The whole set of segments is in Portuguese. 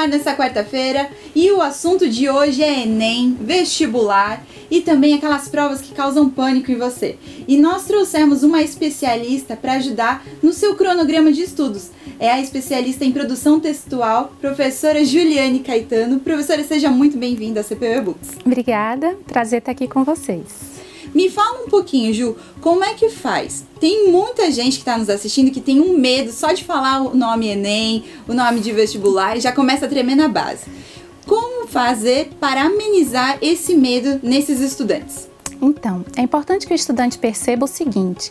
ar nessa quarta-feira e o assunto de hoje é Enem, vestibular e também aquelas provas que causam pânico em você. E nós trouxemos uma especialista para ajudar no seu cronograma de estudos. É a especialista em produção textual, professora Juliane Caetano. Professora, seja muito bem-vinda à CPUE eBooks. Obrigada, prazer estar aqui com vocês. Me fala um pouquinho, Ju, como é que faz? Tem muita gente que está nos assistindo que tem um medo só de falar o nome Enem, o nome de vestibular e já começa a tremer na base. Como fazer para amenizar esse medo nesses estudantes? Então, é importante que o estudante perceba o seguinte: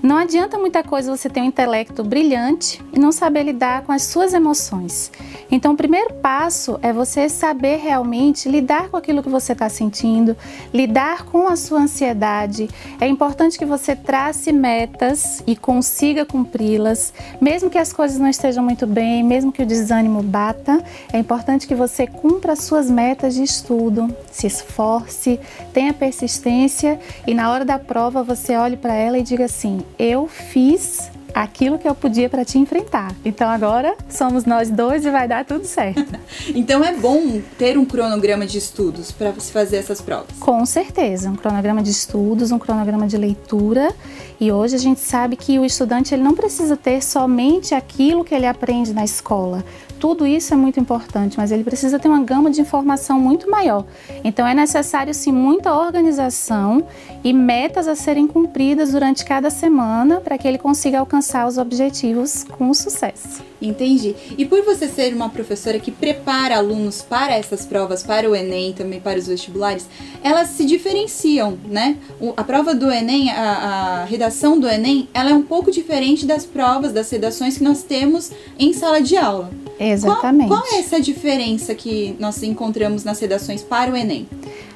não adianta muita coisa você ter um intelecto brilhante e não saber lidar com as suas emoções. Então, o primeiro passo é você saber realmente lidar com aquilo que você está sentindo, lidar com a sua ansiedade. É importante que você trace metas e consiga cumpri-las, mesmo que as coisas não estejam muito bem, mesmo que o desânimo bata. É importante que você cumpra as suas metas de estudo, se esforce, tenha persistência e na hora da prova você olhe para ela e diga assim: eu fiz aquilo que eu podia para te enfrentar. Então agora somos nós dois e vai dar tudo certo. Então é bom ter um cronograma de estudos para você fazer essas provas? Com certeza, um cronograma de estudos, um cronograma de leitura. E hoje a gente sabe que o estudante ele não precisa ter somente aquilo que ele aprende na escola. Tudo isso é muito importante, mas ele precisa ter uma gama de informação muito maior. Então é necessário sim muita organização e metas a serem cumpridas durante cada semana para que ele consiga alcançar os objetivos com sucesso. Entendi. E por você ser uma professora que prepara alunos para essas provas, para o Enem e também para os vestibulares, elas se diferenciam, né? A prova do Enem, a redação do Enem, ela é um pouco diferente das provas, das redações que nós temos em sala de aula. Exatamente. Qual é essa diferença que nós encontramos nas redações para o Enem?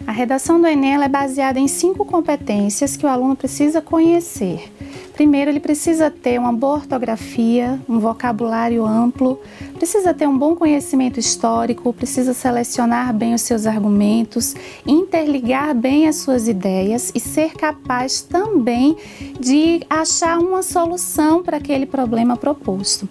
A redação do Enem ela é baseada em 5 competências que o aluno precisa conhecer. Primeiro, ele precisa ter uma boa ortografia, um vocabulário amplo, precisa ter um bom conhecimento histórico, precisa selecionar bem os seus argumentos, interligar bem as suas ideias e ser capaz também de achar uma solução para aquele problema proposto.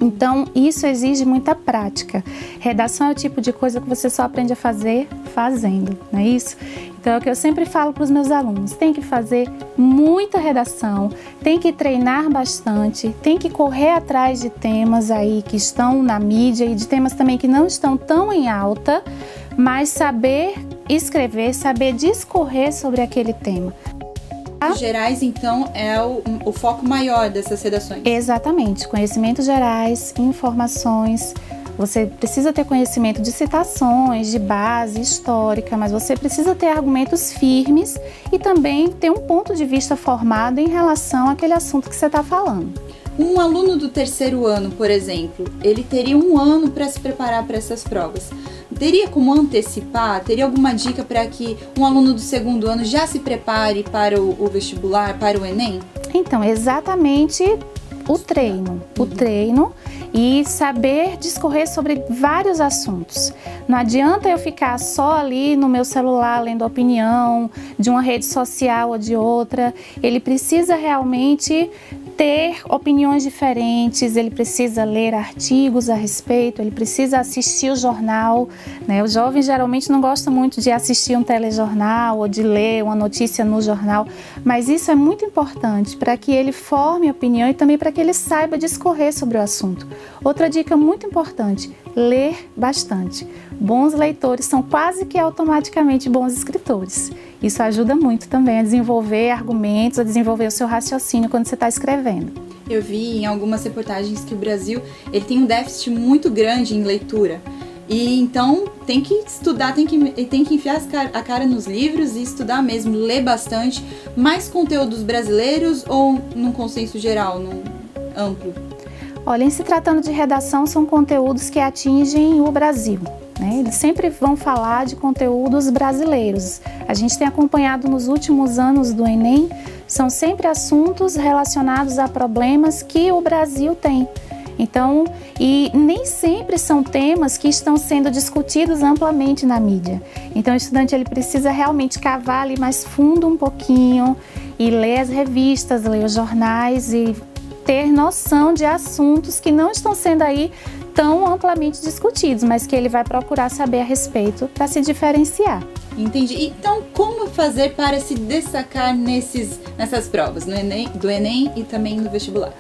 Então, isso exige muita prática. Redação é o tipo de coisa que você só aprende a fazer fazendo, não é isso? Então, é o que eu sempre falo para os meus alunos: tem que fazer muita redação, tem que treinar bastante, tem que correr atrás de temas aí que estão na mídia e de temas também que não estão tão em alta, mas saber escrever, saber discorrer sobre aquele tema. Gerais, então, é o foco maior dessas redações. Exatamente, conhecimentos gerais, informações. Você precisa ter conhecimento de citações, de base histórica, mas você precisa ter argumentos firmes e também ter um ponto de vista formado em relação àquele assunto que você está falando. Um aluno do terceiro ano, por exemplo, ele teria um ano para se preparar para essas provas. Teria como antecipar? Teria alguma dica para que um aluno do segundo ano já se prepare para o vestibular, para o Enem? Então, exatamente o treino e saber discorrer sobre vários assuntos. Não adianta eu ficar só ali no meu celular lendo opinião de uma rede social ou de outra. Ele precisa realmente ter opiniões diferentes, ele precisa ler artigos a respeito, ele precisa assistir o jornal, né? O jovem geralmente não gosta muito de assistir um telejornal ou de ler uma notícia no jornal, mas isso é muito importante para que ele forme opinião e também para que ele saiba discorrer sobre o assunto. Outra dica muito importante: ler bastante. Bons leitores são quase que automaticamente bons escritores. Isso ajuda muito também a desenvolver argumentos, a desenvolver o seu raciocínio quando você está escrevendo. Eu vi em algumas reportagens que o Brasil ele tem um déficit muito grande em leitura. E então tem que estudar, tem que enfiar a cara nos livros e estudar mesmo, ler bastante. Mais conteúdos brasileiros ou num consenso geral, num amplo? Olha, em se tratando de redação, são conteúdos que atingem o Brasil, né? Eles sempre vão falar de conteúdos brasileiros. A gente tem acompanhado nos últimos anos do Enem, são sempre assuntos relacionados a problemas que o Brasil tem. Então, e nem sempre são temas que estão sendo discutidos amplamente na mídia. Então, o estudante ele precisa realmente cavar ali mais fundo um pouquinho e ler as revistas, ler os jornais e ter noção de assuntos que não estão sendo aí tão amplamente discutidos, mas que ele vai procurar saber a respeito para se diferenciar. Entendi. Então, como fazer para se destacar nessas provas, do Enem e também no vestibular?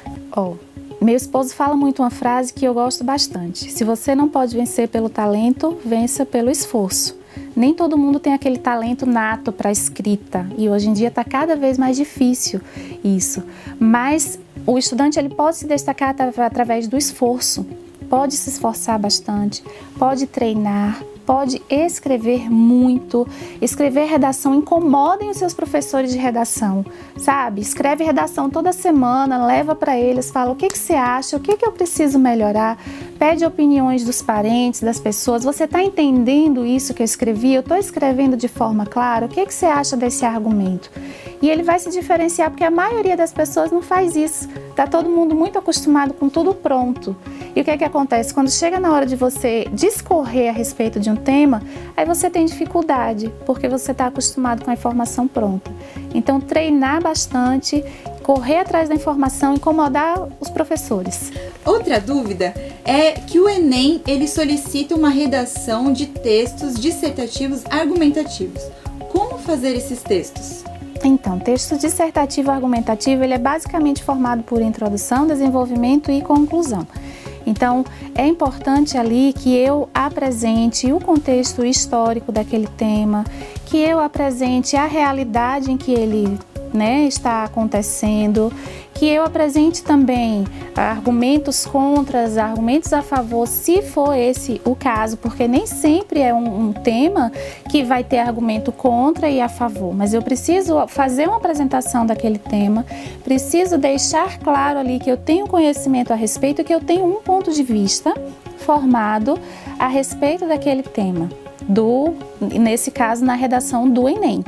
Meu esposo fala muito uma frase que eu gosto bastante. Se você não pode vencer pelo talento, vença pelo esforço. Nem todo mundo tem aquele talento nato para escrita e hoje em dia está cada vez mais difícil isso. Mas o estudante ele pode se destacar através do esforço, pode se esforçar bastante, pode treinar, pode escrever muito. Escrever redação, incomodem os seus professores de redação, sabe? Escreve redação toda semana, leva para eles, fala o que você acha, o que eu preciso melhorar, pede opiniões dos parentes, das pessoas. Você está entendendo isso que eu escrevi? Eu estou escrevendo de forma clara? O que você acha desse argumento? E ele vai se diferenciar porque a maioria das pessoas não faz isso. Está todo mundo muito acostumado com tudo pronto. E o que acontece? Quando chega na hora de você discorrer a respeito de um tema, aí você tem dificuldade, porque você está acostumado com a informação pronta. Então, treinar bastante, correr atrás da informação, incomodar os professores. Outra dúvida é que o Enem, ele solicita uma redação de textos dissertativos argumentativos. Como fazer esses textos? Então, texto dissertativo argumentativo, ele é basicamente formado por introdução, desenvolvimento e conclusão. Então, é importante ali que eu apresente o contexto histórico daquele tema, que eu apresente a realidade em que ele está acontecendo, que eu apresente também argumentos contras, argumentos a favor, se for esse o caso, porque nem sempre é um tema que vai ter argumento contra e a favor, mas eu preciso fazer uma apresentação daquele tema, preciso deixar claro ali que eu tenho conhecimento a respeito, que eu tenho um ponto de vista formado a respeito daquele tema, nesse caso, na redação do Enem.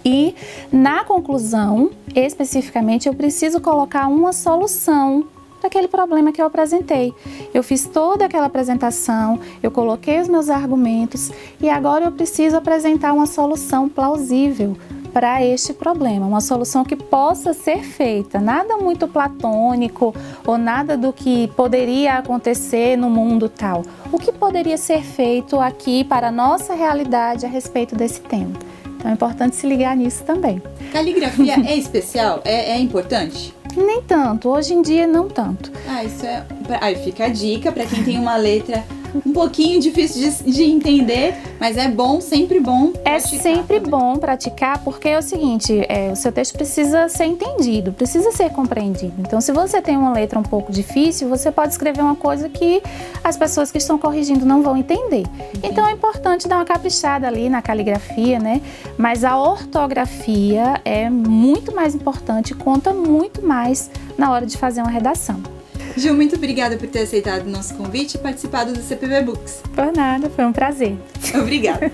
E na conclusão, especificamente, eu preciso colocar uma solução para aquele problema que eu apresentei. Eu fiz toda aquela apresentação, eu coloquei os meus argumentos e agora eu preciso apresentar uma solução plausível para este problema, uma solução que possa ser feita, nada muito platônico ou nada do que poderia acontecer no mundo tal. O que poderia ser feito aqui para a nossa realidade a respeito desse tema. Então é importante se ligar nisso também. Caligrafia é especial? É importante? Nem tanto, hoje em dia não tanto. Isso é... Aí fica a dica para quem tem uma letra um pouquinho difícil de entender, mas é bom, sempre bom praticar. É sempre bom praticar, porque é o seguinte, o seu texto precisa ser entendido, precisa ser compreendido. Então, se você tem uma letra um pouco difícil, você pode escrever uma coisa que as pessoas que estão corrigindo não vão entender. Então, é importante dar uma caprichada ali na caligrafia, né? Mas a ortografia é muito mais importante, conta muito mais na hora de fazer uma redação. Gil, muito obrigada por ter aceitado o nosso convite e participado do CPB Books. Por nada, foi um prazer. Obrigada.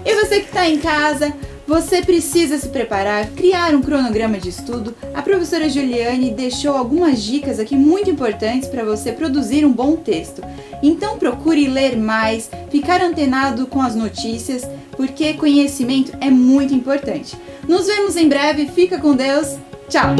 E você que está em casa, você precisa se preparar, criar um cronograma de estudo. A professora Juliane deixou algumas dicas aqui muito importantes para você produzir um bom texto. Então procure ler mais, ficar antenado com as notícias, porque conhecimento é muito importante. Nos vemos em breve, fica com Deus, tchau!